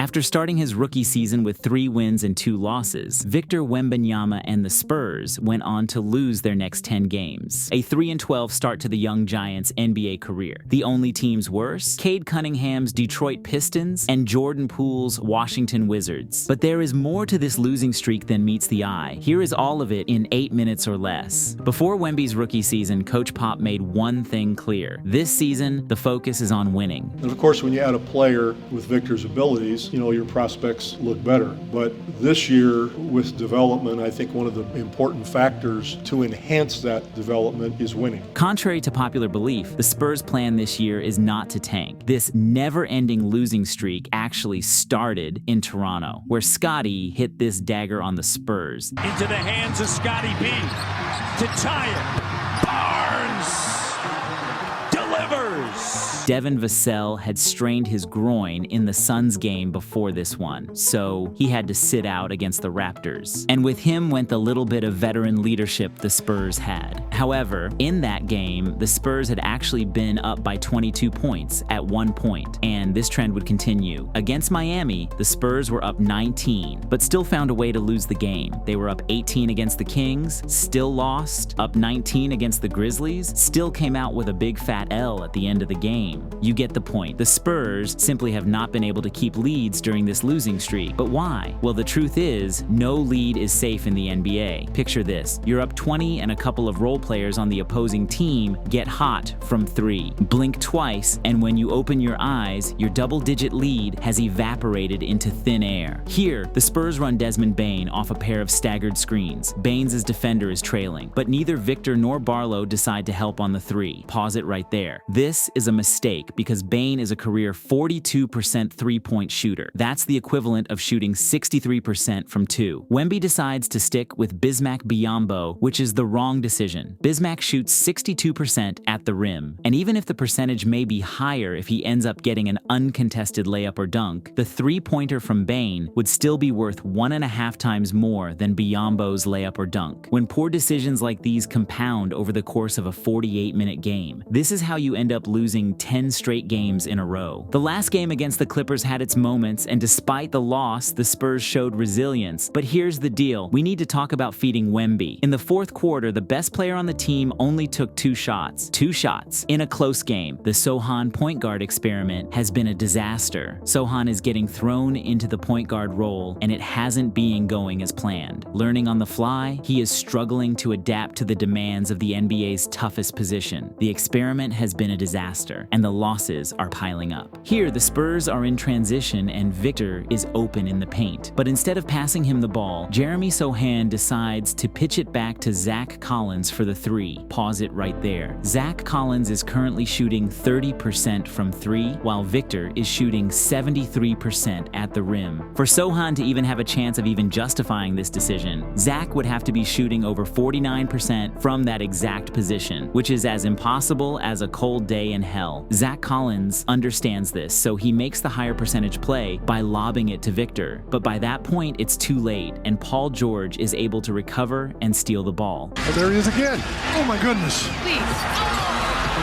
After starting his rookie season with 3 wins and 2 losses, Victor Wembanyama and the Spurs went on to lose their next 10 games. A 3-12 start to the young Giants' NBA career. The only teams worse? Cade Cunningham's Detroit Pistons and Jordan Poole's Washington Wizards. But there is more to this losing streak than meets the eye. Here is all of it in 8 minutes or less. Before Wemby's rookie season, Coach Pop made one thing clear. This season, the focus is on winning. And of course, when you add a player with Victor's abilities, your prospects look better. But this year, with development, I think one of the important factors to enhance that development is winning. Contrary to popular belief, the Spurs' plan this year is not to tank. This never-ending losing streak actually started in Toronto, where Scottie hit this dagger on the Spurs. Into the hands of Scottie B. To tie it. Barnes delivers. Devin Vassell had strained his groin in the Suns game before this one, so he had to sit out against the Raptors. And with him went the little bit of veteran leadership the Spurs had. However, in that game, the Spurs had actually been up by 22 points at one point, and this trend would continue. Against Miami, the Spurs were up 19, but still found a way to lose the game. They were up 18 against the Kings, still lost, up 19 against the Grizzlies, still came out with a big fat L at the end of the game. You get the point. The Spurs simply have not been able to keep leads during this losing streak. But why? Well, the truth is, no lead is safe in the NBA. Picture this. You're up 20 and a couple of role players on the opposing team get hot from 3. Blink twice, and when you open your eyes, your double-digit lead has evaporated into thin air. Here, the Spurs run Desmond Bane off a pair of staggered screens. Baines' defender is trailing, but neither Victor nor Barlow decide to help on the 3. Pause it right there. This is a mistake because Bane is a career 42% three-point shooter. That's the equivalent of shooting 63% from 2. Wemby decides to stick with Bismack Biyombo, which is the wrong decision. Bismack shoots 62% at the rim, and even if the percentage may be higher if he ends up getting an uncontested layup or dunk, the three-pointer from Bane would still be worth 1.5 times more than Biyombo's layup or dunk. When poor decisions like these compound over the course of a 48-minute game, this is how you end up losing 10 straight games in a row. The last game against the Clippers had its moments, and despite the loss, the Spurs showed resilience. But here's the deal. We need to talk about feeding Wemby. In the fourth quarter, the best player on the team only took 2 shots. 2 shots in a close game. The Sohan point guard experiment has been a disaster. Sohan is getting thrown into the point guard role, and it hasn't been going as planned. Learning on the fly, he is struggling to adapt to the demands of the NBA's toughest position. The experiment has been a disaster, and the losses are piling up. Here, the Spurs are in transition and Victor is open in the paint. But instead of passing him the ball, Jeremy Sohan decides to pitch it back to Zach Collins for the 3. Pause it right there. Zach Collins is currently shooting 30% from 3, while Victor is shooting 73% at the rim. For Sohan to even have a chance of even justifying this decision, Zach would have to be shooting over 49% from that exact position, which is as impossible as a cold day in hell. Zach Collins understands this, so he makes the higher percentage play by lobbing it to Victor. But by that point, it's too late, and Paul George is able to recover and steal the ball. Oh, there he is again. Oh my goodness. Please.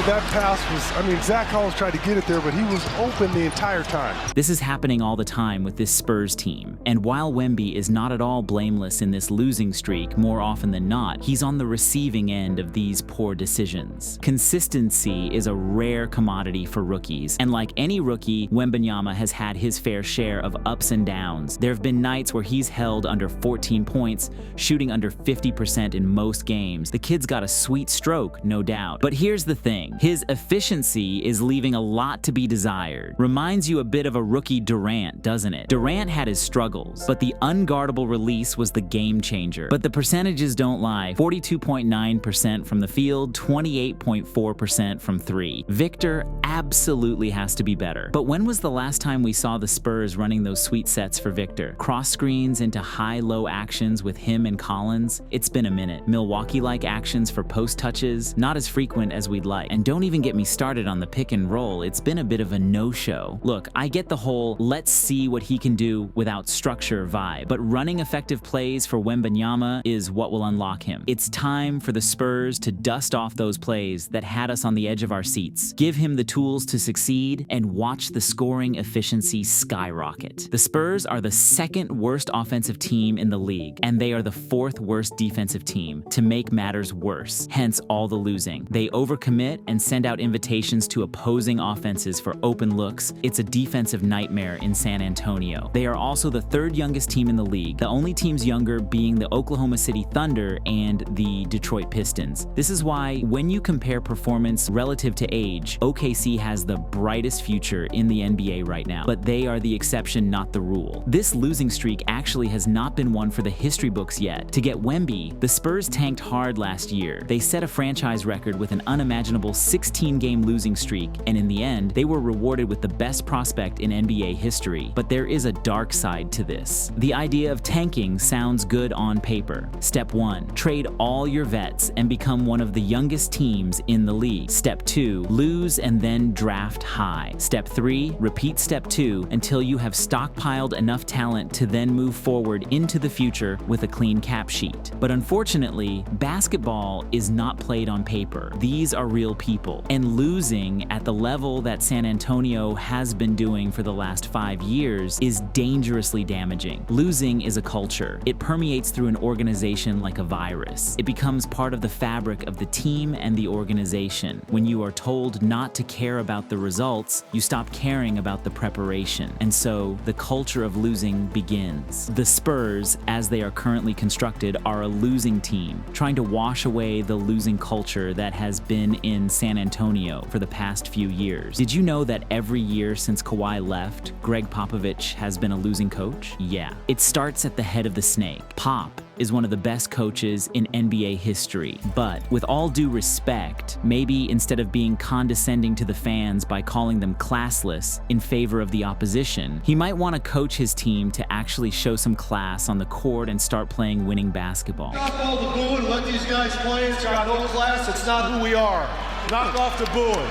That pass was, Zach Collins tried to get it there, but he was open the entire time. This is happening all the time with this Spurs team. And while Wemby is not at all blameless in this losing streak, more often than not, he's on the receiving end of these poor decisions. Consistency is a rare commodity for rookies. And like any rookie, Wembanyama has had his fair share of ups and downs. There have been nights where he's held under 14 points, shooting under 50% in most games. The kid's got a sweet stroke, no doubt. But here's the thing. His efficiency is leaving a lot to be desired. Reminds you a bit of a rookie Durant, doesn't it? Durant had his struggles, but the unguardable release was the game changer. But the percentages don't lie. 42.9% from the field, 28.4% from 3. Victor absolutely has to be better. But when was the last time we saw the Spurs running those sweet sets for Victor? Cross screens into high-low actions with him and Collins? It's been a minute. Milwaukee-like actions for post touches, not as frequent as we'd like. And don't even get me started on the pick and roll. It's been a bit of a no-show. Look, I get the whole let's see what he can do without structure vibe, but running effective plays for Wembanyama is what will unlock him. It's time for the Spurs to dust off those plays that had us on the edge of our seats. Give him the tools to succeed and watch the scoring efficiency skyrocket. The Spurs are the second worst offensive team in the league, and they are the fourth worst defensive team, to make matters worse, hence all the losing. They overcommit and send out invitations to opposing offenses for open looks. It's a defensive nightmare in San Antonio. They are also the third youngest team in the league, the only teams younger being the Oklahoma City Thunder and the Detroit Pistons. This is why when you compare performance relative to age, OKC has the brightest future in the NBA right now, but they are the exception, not the rule. This losing streak actually has not been one for the history books yet. To get Wemby, the Spurs tanked hard last year. They set a franchise record with an unimaginable 16-game losing streak, and in the end, they were rewarded with the best prospect in NBA history. But there is a dark side to this. The idea of tanking sounds good on paper. Step 1, trade all your vets and become one of the youngest teams in the league. Step 2, lose and then draft high. Step 3, repeat step 2 until you have stockpiled enough talent to then move forward into the future with a clean cap sheet. But unfortunately, basketball is not played on paper. These are real people, and losing at the level that San Antonio has been doing for the last 5 years is dangerously damaging. Losing is a culture. It permeates through an organization like a virus. It becomes part of the fabric of the team and the organization. When you are told not to care about the results, you stop caring about the preparation. And so the culture of losing begins. The Spurs, as they are currently constructed, are a losing team, trying to wash away the losing culture that has been in San Antonio for the past few years. Did you know that every year since Kawhi left, Greg Popovich has been a losing coach? Yeah. It starts at the head of the snake. Pop is one of the best coaches in NBA history. But with all due respect, maybe instead of being condescending to the fans by calling them classless in favor of the opposition, he might want to coach his team to actually show some class on the court and start playing winning basketball. Knock all the booing, let these guys play. It's got no class, it's not who we are. Knock off the booing.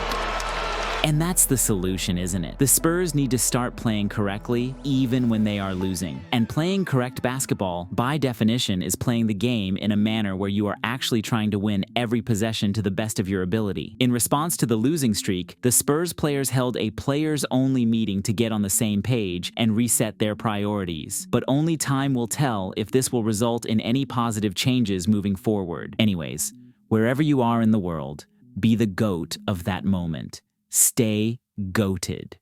And that's the solution, isn't it? The Spurs need to start playing correctly, even when they are losing. And playing correct basketball, by definition, is playing the game in a manner where you are actually trying to win every possession to the best of your ability. In response to the losing streak, the Spurs players held a players-only meeting to get on the same page and reset their priorities. But only time will tell if this will result in any positive changes moving forward. Anyways, wherever you are in the world, be the GOAT of that moment. Stay GOATed.